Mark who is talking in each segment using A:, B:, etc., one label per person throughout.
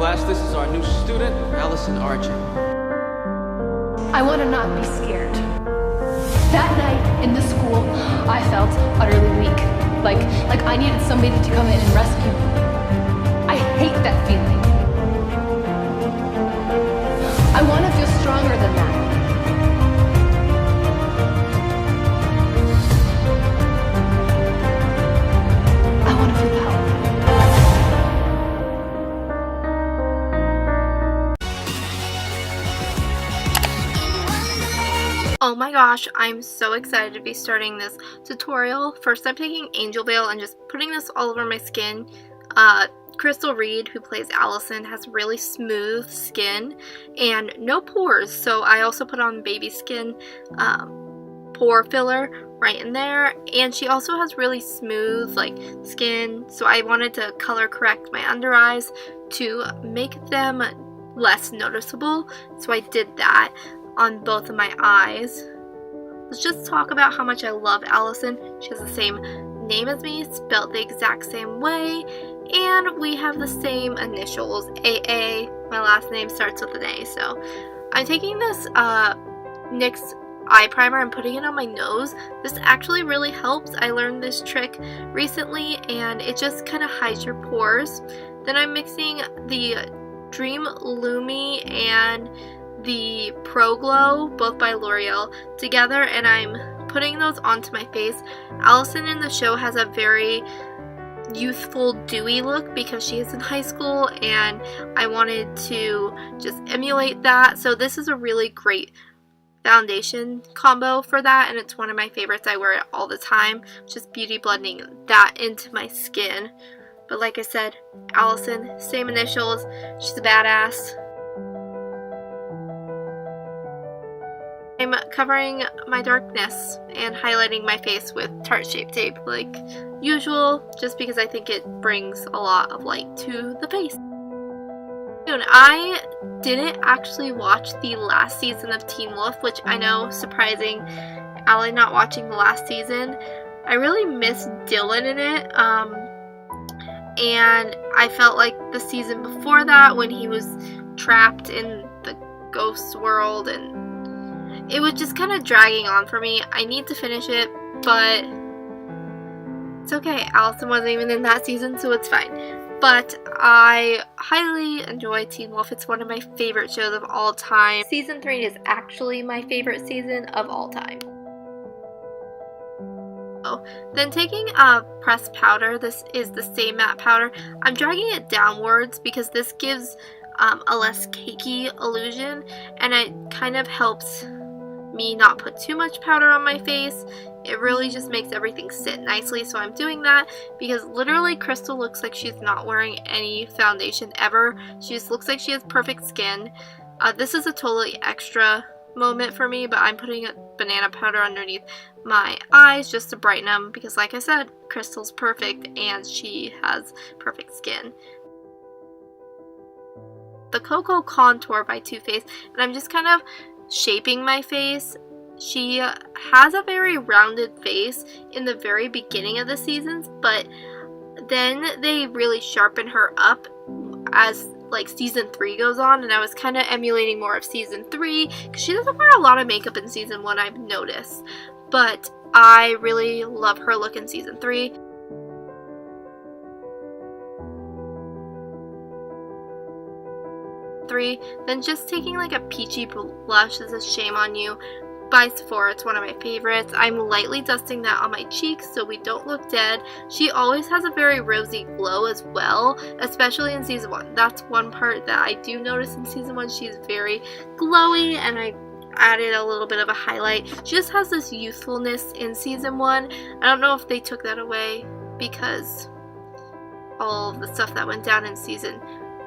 A: class, this is our new student, Allison Argent.
B: I want to not be scared. That night in the school, I felt utterly weak. Like I needed somebody to come in and rescue me. I hate that feeling. I want to feel stronger than that. I want to feel powerful.
C: Oh my gosh, I'm so excited to be starting this tutorial. First, I'm taking Angel Veil and just putting this all over my skin. Crystal Reed, who plays Allison, has really smooth skin and no pores, so I also put on baby skin pore filler right in there, and she also has really smooth skin, so I wanted to color correct my under eyes to make them less noticeable, so I did that on both of my eyes. Let's just talk about how much I love Allison. She has the same name as me, spelled the exact same way, and we have the same initials, AA. My last name starts with an A. So I'm taking this NYX eye primer and putting it on my nose. This actually really helps. I learned this trick recently and it just kind of hides your pores. Then I'm mixing the Dream Lumi and the Pro Glow, both by L'Oreal, together, and I'm putting those onto my face. Allison in the show has a very youthful, dewy look because she is in high school, and I wanted to just emulate that. So this is a really great foundation combo for that, and it's one of my favorites. I wear it all the time, just beauty blending that into my skin. But like I said, Allison, same initials, she's a badass. I'm covering my darkness and highlighting my face with Tarte Shape Tape like usual, just because I think it brings a lot of light to the face. I didn't actually watch the last season of Teen Wolf, which I know, surprising, Allie not watching the last season. I really miss Dylan in it, and I felt like the season before that when he was trapped in the ghost world, and it was just kind of dragging on for me. I need to finish it, but it's okay. Allison wasn't even in that season, so it's fine. But I highly enjoy Teen Wolf. It's one of my favorite shows of all time. Season 3 is actually my favorite season of all time. Then taking a pressed powder, this is the Stay Matte powder. I'm dragging it downwards because this gives a less cakey illusion, and it kind of helps me not put too much powder on my face. It really just makes everything sit nicely, so I'm doing that because literally Crystal looks like she's not wearing any foundation ever. She just looks like she has perfect skin. This is a totally extra moment for me, but I'm putting a banana powder underneath my eyes just to brighten them because, like I said, Crystal's perfect and she has perfect skin. The Cocoa Contour by Too Faced, and I'm just kind of shaping my face. She has a very rounded face in the very beginning of the seasons, but then they really sharpen her up as season 3 goes on, and I was kind of emulating more of season 3 because she doesn't wear a lot of makeup in season 1, I've noticed, but I really love her look in season 3. Then just taking a peachy blush. This is Shame on You by Sephora. It's one of my favorites. I'm lightly dusting that on my cheeks so we don't look dead. She always has a very rosy glow as well, especially in season 1. That's one part that I do notice in season 1. She's very glowy, and I added a little bit of a highlight. She just has this youthfulness in season 1. I don't know if they took that away because all of the stuff that went down in season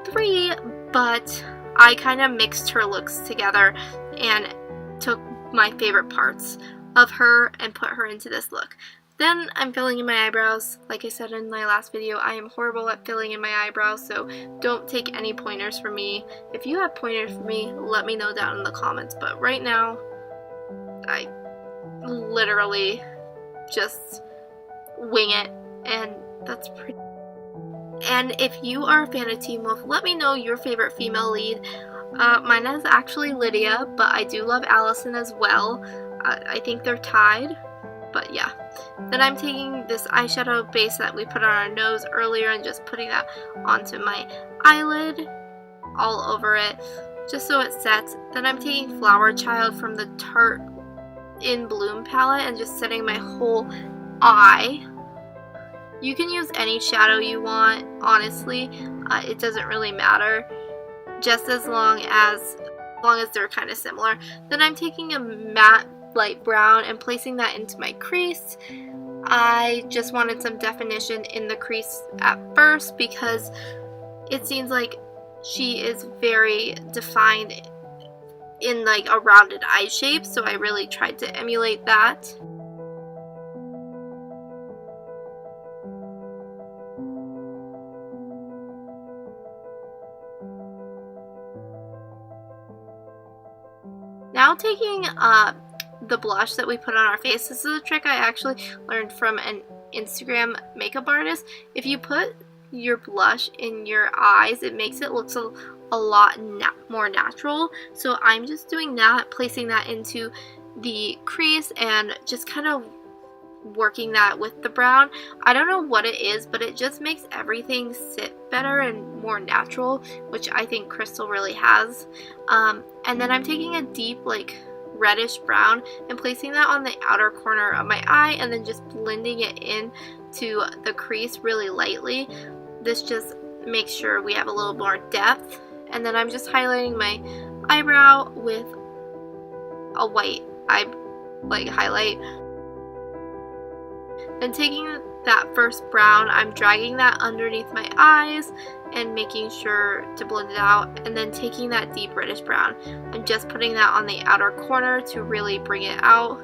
C: 3, but I kind of mixed her looks together and took my favorite parts of her and put her into this look. Then I'm filling in my eyebrows. Like I said in my last video, I am horrible at filling in my eyebrows, so don't take any pointers from me. If you have pointers for me, let me know down in the comments, but right now, I literally just wing it, and that's pretty. And if you are a fan of Teen Wolf, let me know your favorite female lead. Mine is actually Lydia, but I do love Allison as well. I think they're tied, but yeah. Then I'm taking this eyeshadow base that we put on our nose earlier and just putting that onto my eyelid, all over it, just so it sets. Then I'm taking Flower Child from the Tarte in Bloom palette and just setting my whole eye. You can use any shadow you want, honestly. It doesn't really matter, just as long as they're kind of similar. Then I'm taking a matte light brown and placing that into my crease. I just wanted some definition in the crease at first because it seems like she is very defined in like a rounded eye shape, so I really tried to emulate that. Now taking the blush that we put on our face. This is a trick I actually learned from an Instagram makeup artist. If you put your blush in your eyes, it makes it look a lot more natural. So I'm just doing that, placing that into the crease and just kind of working that with the brown. I don't know what it is, but it just makes everything sit better and more natural, which I think Crystal really has. And then I'm taking a deep like reddish brown and placing that on the outer corner of my eye and then just blending it in to the crease really lightly. This just makes sure we have a little more depth. And then I'm just highlighting my eyebrow with a white highlight. Then taking that first brown, I'm dragging that underneath my eyes and making sure to blend it out. And then taking that deep reddish brown, I'm just putting that on the outer corner to really bring it out.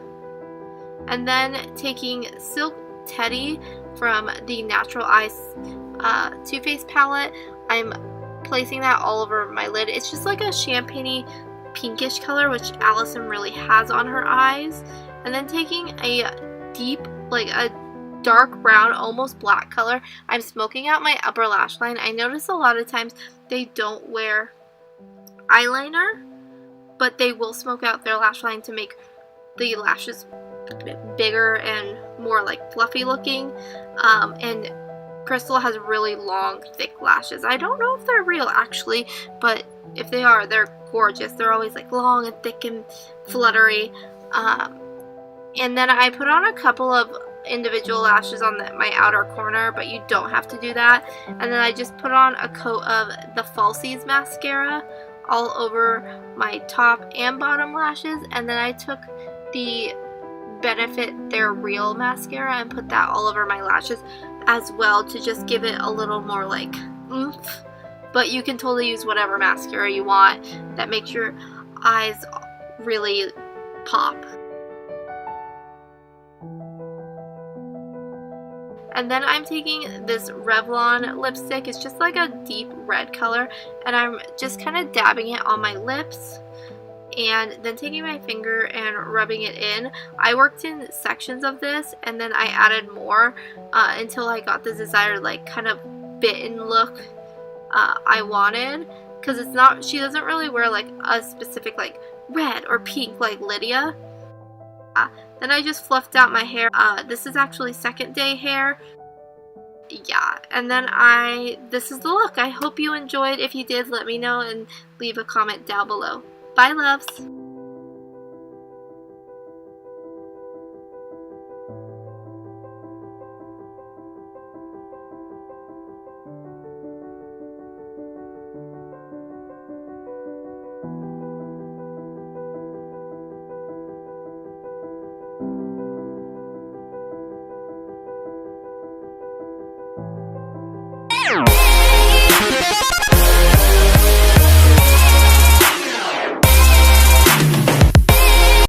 C: And then taking Silk Teddy from the Natural Eyes Too Faced palette, I'm placing that all over my lid. It's just like a champagne-y pinkish color, which Allison really has on her eyes. And then taking a deep, like a dark brown, almost black color, I'm smoking out my upper lash line. I notice a lot of times they don't wear eyeliner, but they will smoke out their lash line to make the lashes bigger and more like fluffy looking. And Crystal has really long, thick lashes. I don't know if they're real actually, but if they are, they're gorgeous. They're always like long and thick and fluttery. And then I put on a couple of individual lashes on my outer corner, but you don't have to do that. And then I just put on a coat of the Falsies mascara all over my top and bottom lashes. And then I took the Benefit They're Real mascara and put that all over my lashes as well to just give it a little more like oomph. But you can totally use whatever mascara you want that makes your eyes really pop. And then I'm taking this Revlon lipstick. It's just like a deep red color, and I'm just kind of dabbing it on my lips and then taking my finger and rubbing it in. I worked in sections of this and then I added more until I got the desired like kind of bitten look I wanted, because it's not, she doesn't really wear like a specific like red or pink like Lydia. Then I just fluffed out my hair. This is actually second day hair. Yeah, and then this is the look. I hope you enjoyed. If you did, let me know and leave a comment down below. Bye, loves.